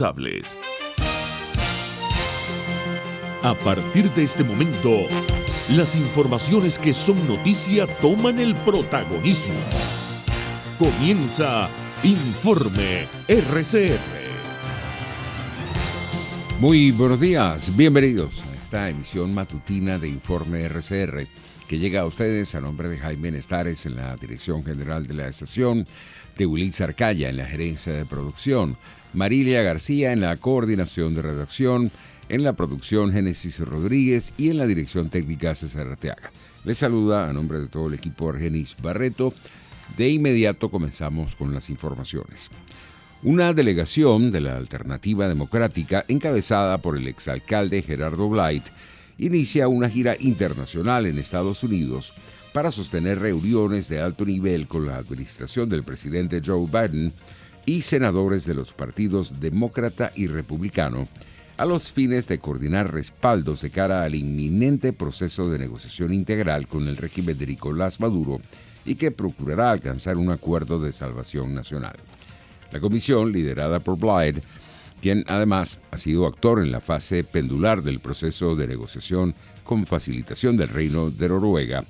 responsables. A partir de este momento, las informaciones que son noticia toman el protagonismo. Comienza Informe RCR. Muy buenos días, bienvenidos a esta emisión matutina de Informe RCR, que llega a ustedes a nombre de Jaime Nestares en la dirección general de la estación, de Willis Arcaya en la gerencia de producción, Marilia García en la coordinación de redacción, en la producción Génesis Rodríguez y en la dirección técnica César Arteaga. Les saluda a nombre de todo el equipo Argenis Barreto. De inmediato comenzamos con las informaciones. Una delegación de la Alternativa Democrática, encabezada por el exalcalde Gerardo Blight, inicia una gira internacional en Estados Unidos para sostener reuniones de alto nivel con la administración del presidente Joe Biden y senadores de los partidos demócrata y republicano, a los fines de coordinar respaldos de cara al inminente proceso de negociación integral con el régimen de Nicolás Maduro y que procurará alcanzar un acuerdo de salvación nacional. La comisión, liderada por Blight, quien además ha sido actor en la fase pendular del proceso de negociación con facilitación del Reino de Noruega,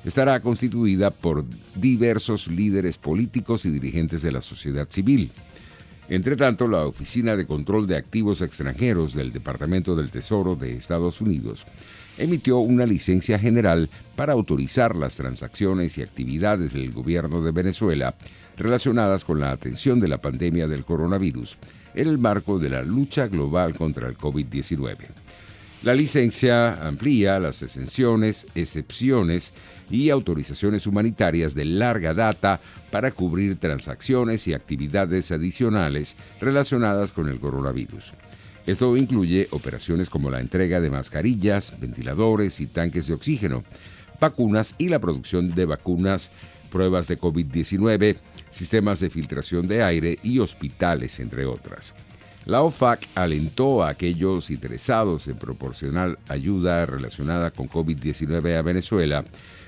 estará constituida por diversos líderes políticos y dirigentes de la sociedad civil. Entre tanto, la Oficina de Control de Activos Extranjeros del Departamento del Tesoro de Estados Unidos emitió una licencia general para autorizar las transacciones y actividades del gobierno de Venezuela relacionadas con la atención de la pandemia del coronavirus en el marco de la lucha global contra el COVID-19. La licencia amplía las exenciones, excepciones y autorizaciones humanitarias de larga data para cubrir transacciones y actividades adicionales relacionadas con el coronavirus. Esto incluye operaciones como la entrega de mascarillas, ventiladores y tanques de oxígeno, vacunas y la producción de vacunas, pruebas de COVID-19, sistemas de filtración de aire y hospitales, entre otras. La OFAC alentó a aquellos interesados en proporcionar ayuda relacionada con COVID-19 a Venezuela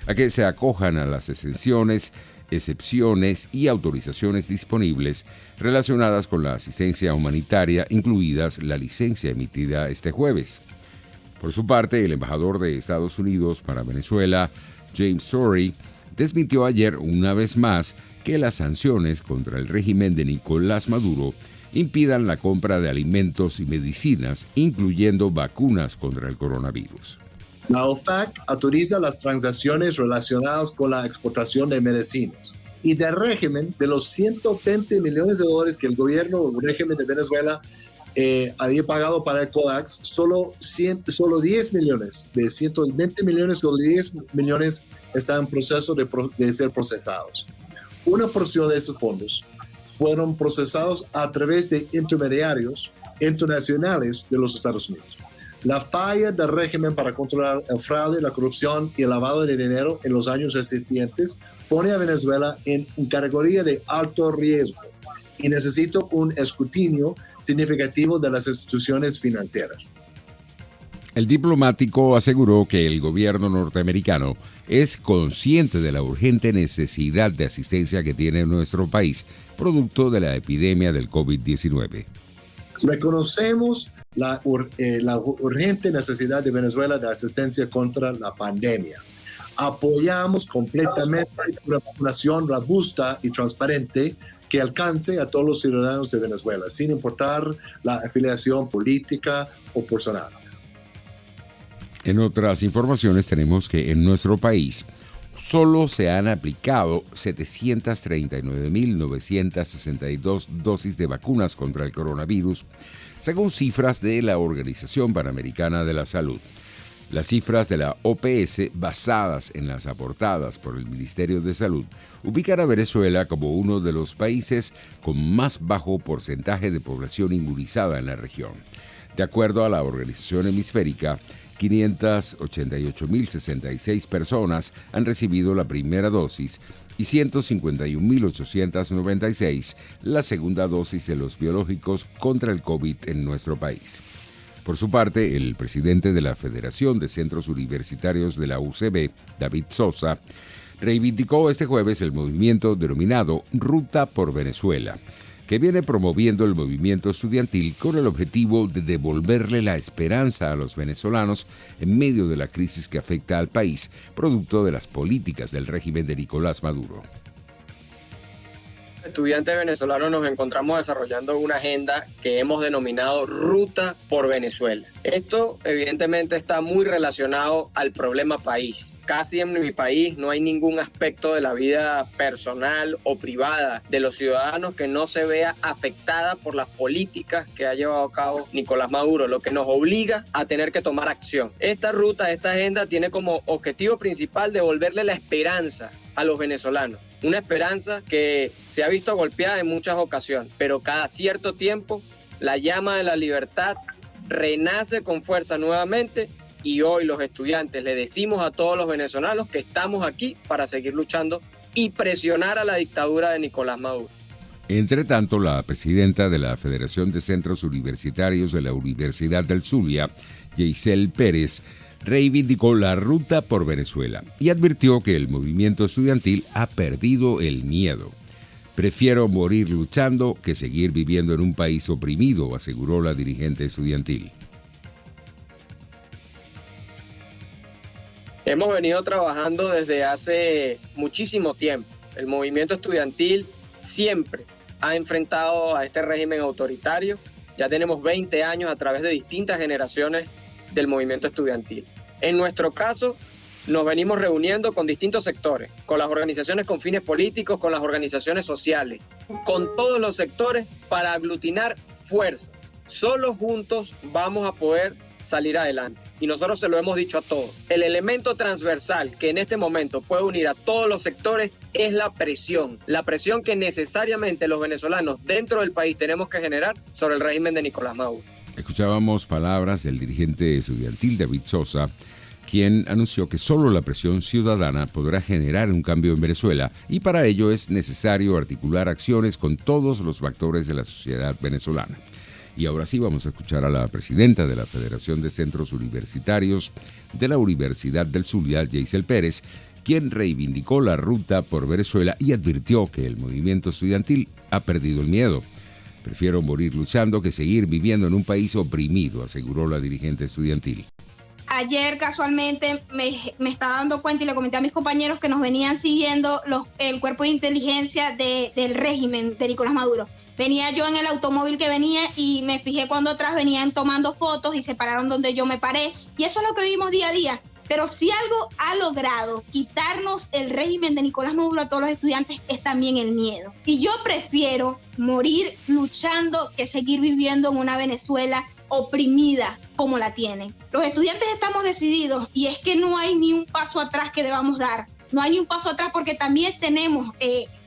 a que se acojan a las exenciones, excepciones y autorizaciones disponibles relacionadas con la asistencia humanitaria, incluidas la licencia emitida este jueves. Por su parte, el embajador de Estados Unidos para Venezuela, James Story, desmintió ayer una vez más que las sanciones contra el régimen de Nicolás Maduro impidan la compra de alimentos y medicinas, incluyendo vacunas contra el coronavirus. La OFAC autoriza las transacciones relacionadas con la exportación de medicinas y del régimen de los 120 millones de dólares que el gobierno o el régimen de Venezuela había pagado para el COVAX. Solo 10 millones, de 120 millones, solo 10 millones están en proceso de ser procesados. Una porción de esos fondos fueron procesados a través de intermediarios internacionales de los Estados Unidos. La falla del régimen para controlar el fraude, la corrupción y el lavado de dinero en los años recientes pone a Venezuela en una categoría de alto riesgo y necesita un escrutinio significativo de las instituciones financieras. El diplomático aseguró que el gobierno norteamericano es consciente de la urgente necesidad de asistencia que tiene nuestro país, producto de la epidemia del COVID-19. Reconocemos la urgente necesidad de Venezuela de asistencia contra la pandemia. Apoyamos completamente una vacunación robusta y transparente que alcance a todos los ciudadanos de Venezuela, sin importar la afiliación política o personal. En otras informaciones tenemos que en nuestro país solo se han aplicado 739.962 dosis de vacunas contra el coronavirus, según cifras de la Organización Panamericana de la Salud. Las cifras de la OPS, basadas en las aportadas por el Ministerio de Salud, ubican a Venezuela como uno de los países con más bajo porcentaje de población inmunizada en la región. De acuerdo a la organización hemisférica, 588.066 personas han recibido la primera dosis y 151.896 la segunda dosis de los biológicos contra el COVID en nuestro país. Por su parte, el presidente de la Federación de Centros Universitarios de la UCB, David Sosa, reivindicó este jueves el movimiento denominado Ruta por Venezuela, que viene promoviendo el movimiento estudiantil con el objetivo de devolverle la esperanza a los venezolanos en medio de la crisis que afecta al país, producto de las políticas del régimen de Nicolás Maduro. Estudiantes venezolanos nos encontramos desarrollando una agenda que hemos denominado Ruta por Venezuela. Esto evidentemente está muy relacionado al problema país. Casi en mi país no hay ningún aspecto de la vida personal o privada de los ciudadanos que no se vea afectada por las políticas que ha llevado a cabo Nicolás Maduro, lo que nos obliga a tener que tomar acción. Esta ruta, esta agenda tiene como objetivo principal devolverle la esperanza a los venezolanos. Una esperanza que se ha visto golpeada en muchas ocasiones, pero cada cierto tiempo la llama de la libertad renace con fuerza nuevamente y hoy los estudiantes le decimos a todos los venezolanos que estamos aquí para seguir luchando y presionar a la dictadura de Nicolás Maduro. Entre tanto, la presidenta de la Federación de Centros Universitarios de la Universidad del Zulia, Yeisel Pérez, reivindicó la ruta por Venezuela y advirtió que el movimiento estudiantil ha perdido el miedo. Prefiero morir luchando que seguir viviendo en un país oprimido, aseguró la dirigente estudiantil. Hemos venido trabajando desde hace muchísimo tiempo. El movimiento estudiantil siempre ha enfrentado a este régimen autoritario. Ya tenemos 20 años a través de distintas generaciones del movimiento estudiantil. En nuestro caso, nos venimos reuniendo con distintos sectores, con las organizaciones con fines políticos, con las organizaciones sociales, con todos los sectores para aglutinar fuerzas. Solo juntos vamos a poder salir adelante. Y nosotros se lo hemos dicho a todos. El elemento transversal que en este momento puede unir a todos los sectores es la presión que necesariamente los venezolanos dentro del país tenemos que generar sobre el régimen de Nicolás Maduro. Escuchábamos palabras del dirigente estudiantil David Sosa, quien anunció que solo la presión ciudadana podrá generar un cambio en Venezuela y para ello es necesario articular acciones con todos los factores de la sociedad venezolana. Y ahora sí vamos a escuchar a la presidenta de la Federación de Centros Universitarios de la Universidad del Zulia, Yeisel Pérez, quien reivindicó la ruta por Venezuela y advirtió que el movimiento estudiantil ha perdido el miedo. Prefiero morir luchando que seguir viviendo en un país oprimido, aseguró la dirigente estudiantil. Ayer casualmente me estaba dando cuenta y le comenté a mis compañeros que nos venían siguiendo el cuerpo de inteligencia del régimen de Nicolás Maduro. Venía yo en el automóvil que venía y me fijé cuando atrás venían tomando fotos y se pararon donde yo me paré. Y eso es lo que vivimos día a día. Pero si algo ha logrado quitarnos el régimen de Nicolás Maduro a todos los estudiantes es también el miedo. Y yo prefiero morir luchando que seguir viviendo en una Venezuela oprimida como la tienen. Los estudiantes estamos decididos y es que no hay ni un paso atrás que debamos dar. No hay ni un paso atrás porque también tenemos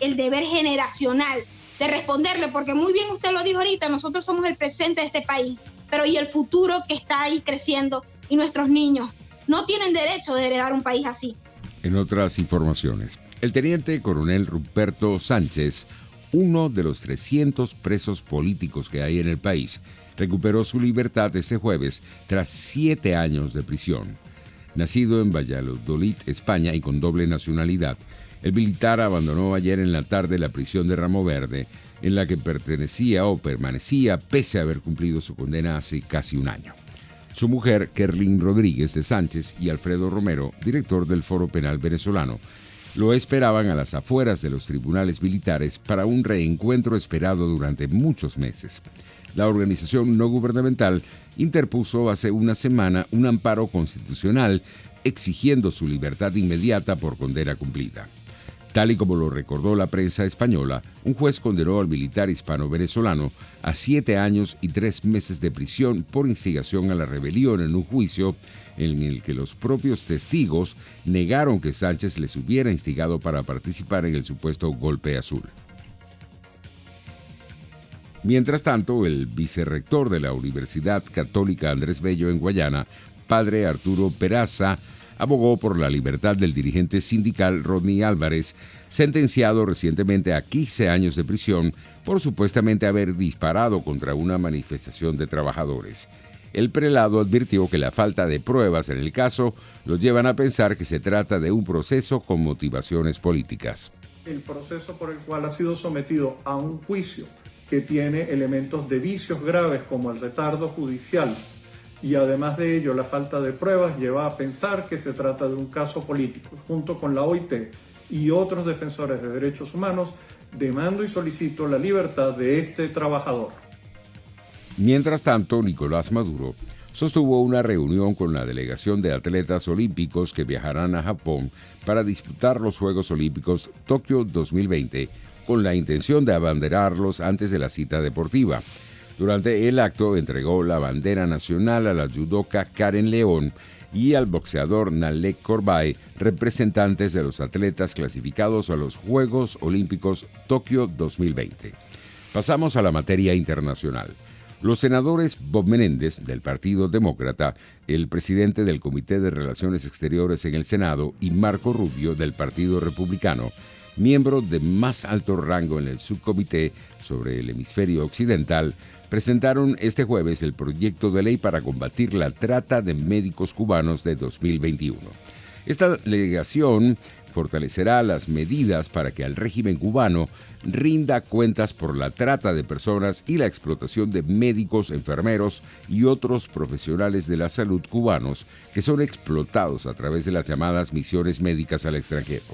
el deber generacional de responderle, porque muy bien usted lo dijo ahorita, nosotros somos el presente de este país, pero y el futuro que está ahí creciendo y nuestros niños no tienen derecho de heredar un país así. En otras informaciones, el teniente coronel Ruperto Sánchez, uno de los 300 presos políticos que hay en el país, recuperó su libertad este jueves tras 7 años de prisión. Nacido en Valladolid, España y con doble nacionalidad, el militar abandonó ayer en la tarde la prisión de Ramo Verde, en la que pertenecía o permanecía pese a haber cumplido su condena hace casi un año. Su mujer, Kerlin Rodríguez de Sánchez, y Alfredo Romero, director del Foro Penal Venezolano, lo esperaban a las afueras de los tribunales militares para un reencuentro esperado durante muchos meses. La organización no gubernamental interpuso hace una semana un amparo constitucional exigiendo su libertad inmediata por condena cumplida. Tal y como lo recordó la prensa española, un juez condenó al militar hispano-venezolano a 7 años y 3 meses de prisión por instigación a la rebelión en un juicio en el que los propios testigos negaron que Sánchez les hubiera instigado para participar en el supuesto golpe azul. Mientras tanto, el vicerrector de la Universidad Católica Andrés Bello en Guayana, padre Arturo Peraza, abogó por la libertad del dirigente sindical Rodney Álvarez, sentenciado recientemente a 15 años de prisión por supuestamente haber disparado contra una manifestación de trabajadores. El prelado advirtió que la falta de pruebas en el caso los llevan a pensar que se trata de un proceso con motivaciones políticas. El proceso por el cual ha sido sometido a un juicio que tiene elementos de vicios graves como el retardo judicial y además de ello la falta de pruebas lleva a pensar que se trata de un caso político. Junto con la OIT y otros defensores de derechos humanos, demando y solicito la libertad de este trabajador. Mientras tanto, Nicolás Maduro sostuvo una reunión con la delegación de atletas olímpicos que viajarán a Japón para disputar los Juegos Olímpicos Tokio 2020 con la intención de abanderarlos antes de la cita deportiva. Durante el acto entregó la bandera nacional a la judoka Karen León y al boxeador Nalek Corbay, representantes de los atletas clasificados a los Juegos Olímpicos Tokio 2020. Pasamos a la materia internacional. Los senadores Bob Menéndez, del Partido Demócrata, el presidente del Comité de Relaciones Exteriores en el Senado, y Marco Rubio, del Partido Republicano, miembro de más alto rango en el subcomité sobre el hemisferio occidental, presentaron este jueves el proyecto de ley para combatir la trata de médicos cubanos de 2021. Esta legislación fortalecerá las medidas para que el régimen cubano rinda cuentas por la trata de personas y la explotación de médicos, enfermeros y otros profesionales de la salud cubanos que son explotados a través de las llamadas misiones médicas al extranjero.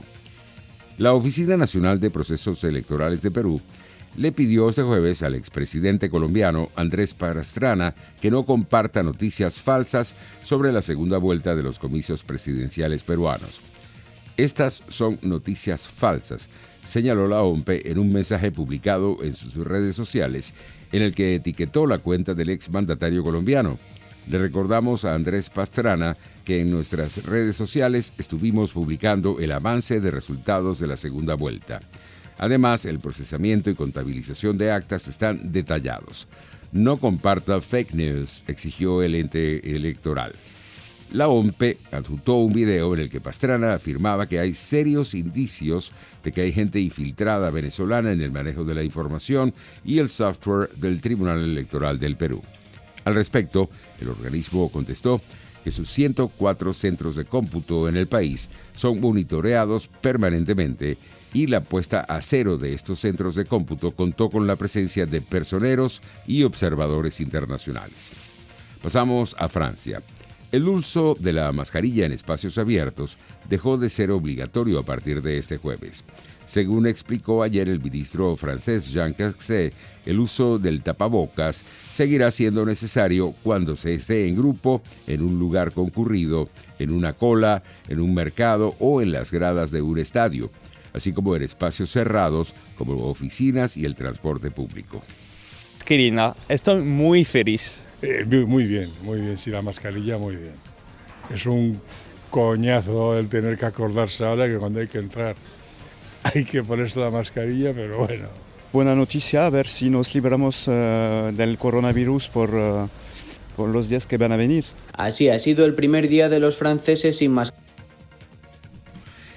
La Oficina Nacional de Procesos Electorales de Perú le pidió este jueves al expresidente colombiano Andrés Pastrana que no comparta noticias falsas sobre la segunda vuelta de los comicios presidenciales peruanos. Estas son noticias falsas, señaló la OMP en un mensaje publicado en sus redes sociales, en el que etiquetó la cuenta del exmandatario colombiano. Le recordamos a Andrés Pastrana que en nuestras redes sociales estuvimos publicando el avance de resultados de la segunda vuelta. Además, el procesamiento y contabilización de actas están detallados. No comparta fake news, exigió el ente electoral. La OMP adjuntó un video en el que Pastrana afirmaba que hay serios indicios de que hay gente infiltrada venezolana en el manejo de la información y el software del Tribunal Electoral del Perú. Al respecto, el organismo contestó que sus 104 centros de cómputo en el país son monitoreados permanentemente y la puesta a cero de estos centros de cómputo contó con la presencia de personeros y observadores internacionales. Pasamos a Francia. El uso de la mascarilla en espacios abiertos dejó de ser obligatorio a partir de este jueves. Según explicó ayer el ministro francés Jean Castex, el uso del tapabocas seguirá siendo necesario cuando se esté en grupo, en un lugar concurrido, en una cola, en un mercado o en las gradas de un estadio, así como en espacios cerrados como oficinas y el transporte público. Querida, estoy muy feliz. Muy bien, sí, la mascarilla muy bien. Es un coñazo el tener que acordarse ahora que cuando hay que entrar hay que ponerse la mascarilla, pero bueno. Buena noticia, a ver si nos libramos del coronavirus por los días que van a venir. Así ha sido el primer día de los franceses sin mascarilla.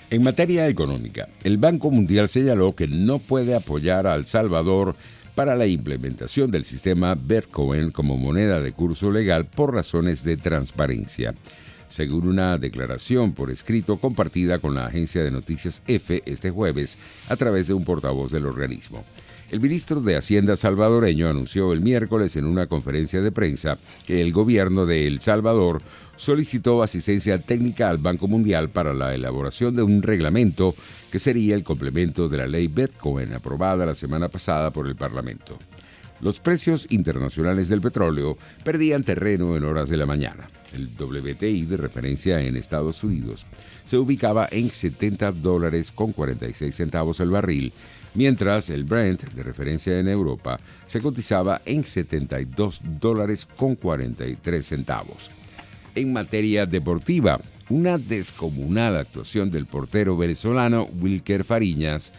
En materia económica, el Banco Mundial señaló que no puede apoyar a El Salvador para la implementación del sistema Bitcoin como moneda de curso legal por razones de transparencia, según una declaración por escrito compartida con la agencia de noticias EFE este jueves a través de un portavoz del organismo. El ministro de Hacienda salvadoreño anunció el miércoles en una conferencia de prensa que el gobierno de El Salvador solicitó asistencia técnica al Banco Mundial para la elaboración de un reglamento que sería el complemento de la ley Bitcoin aprobada la semana pasada por el Parlamento. Los precios internacionales del petróleo perdían terreno en horas de la mañana. El WTI de referencia en Estados Unidos se ubicaba en $70.46 el barril, mientras el Brent de referencia en Europa se cotizaba en $72.43. En materia deportiva, una descomunal actuación del portero venezolano Wilker Fariñas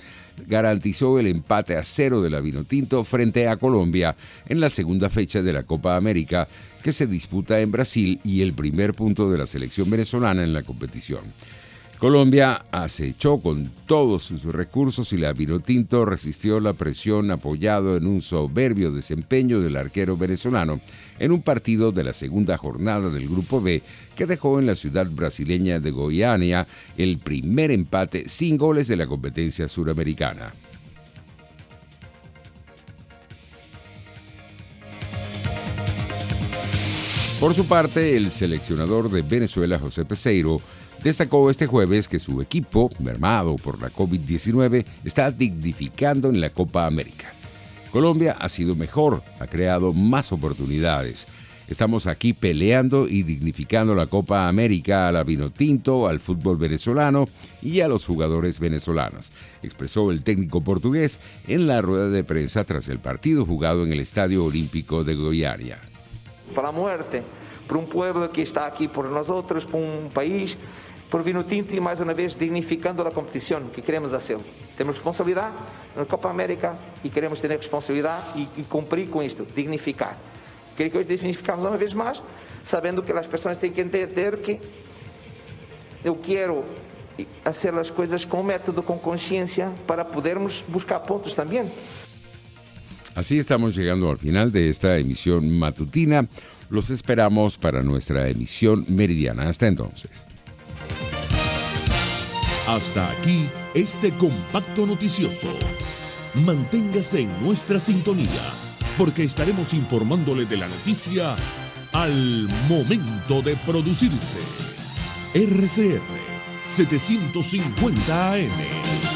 garantizó el empate a 0 de la Vinotinto frente a Colombia en la segunda fecha de la Copa América que se disputa en Brasil y el primer punto de la selección venezolana en la competición. Colombia acechó con todos sus recursos y la Vinotinto resistió la presión apoyado en un soberbio desempeño del arquero venezolano en un partido de la segunda jornada del Grupo B que dejó en la ciudad brasileña de Goiânia el primer empate sin goles de la competencia suramericana. Por su parte, el seleccionador de Venezuela, José Peseiro, destacó este jueves que su equipo, mermado por la COVID-19, está dignificando en la Copa América. Colombia ha sido mejor, ha creado más oportunidades. Estamos aquí peleando y dignificando la Copa América a la Vinotinto, al fútbol venezolano y a los jugadores venezolanos, expresó el técnico portugués en la rueda de prensa tras el partido jugado en el Estadio Olímpico de Goiânia. Para la muerte, por un pueblo que está aquí por nosotros, por un país, por Vinotinto y más una vez dignificando la competición que queremos hacer. Tenemos responsabilidad en la Copa América y queremos tener responsabilidad y cumplir con esto, dignificar. Quero que hoje dignificamos uma vez mais, sabendo que as pessoas têm que entender que eu quero fazer as coisas com método, com consciência, para podermos buscar pontos também. Así estamos llegando al final de esta emisión matutina. Los esperamos para nuestra emisión meridiana. Hasta entonces. Hasta aquí este compacto noticioso. Manténgase en nuestra sintonía, porque estaremos informándole de la noticia al momento de producirse. RCR 750 AM.